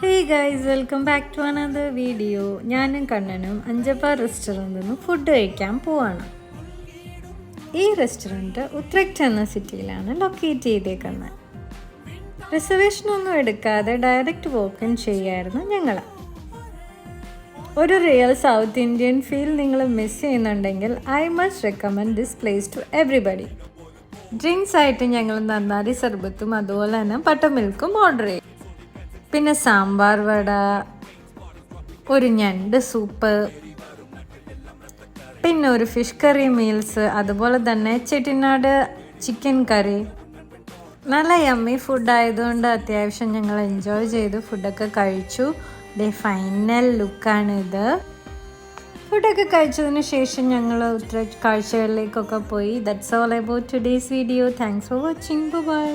Hey guys, welcome back to another video. ഞാനും കണ്ണനും അഞ്ചപ്പ റെസ്റ്റോറൻറ്റിൽ നിന്ന് ഫുഡ് കഴിക്കാൻ പോവാണ്. ഈ റെസ്റ്റോറൻറ്റ് ഉത്രക്ട് എന്ന സിറ്റിയിലാണ് ലൊക്കേറ്റ് ചെയ്തേക്കുന്നത്. റിസർവേഷനൊന്നും എടുക്കാതെ ഡയറക്റ്റ് വോക്ക് ഇൻ ചെയ്യായിരുന്നു ഞങ്ങൾ. ഒരു റിയൽ സൗത്ത് ഇന്ത്യൻ ഫീൽ നിങ്ങൾ മിസ് ചെയ്യുന്നുണ്ടെങ്കിൽ I must recommend this place to everybody. Drinks ആയിട്ട് ഞങ്ങൾ നന്നാരി സർബത്തും അതുപോലെ തന്നെ ബട്ടർ മിൽക്കും ഓർഡർ ചെയ്യും. പിന്നെ സാമ്പാർ വട, ഒരു ഞണ്ട് സൂപ്പ്, പിന്നെ ഒരു ഫിഷ് കറി മീൽസ്, അതുപോലെ തന്നെ ചെട്ടിനാട് ചിക്കൻ കറി. നല്ല യമ്മി ഫുഡ് ആയതുകൊണ്ട് അത്യാവശ്യം ഞങ്ങൾ എൻജോയ് ചെയ്തു ഫുഡൊക്കെ കഴിച്ചു. ഫൈനൽ ലുക്കാണിത്. ഫുഡൊക്കെ കഴിച്ചതിന് ശേഷം ഞങ്ങൾ കാഴ്ചകളിലേക്കൊക്കെ പോയി. That's all about today's video. Thanks for watching. By.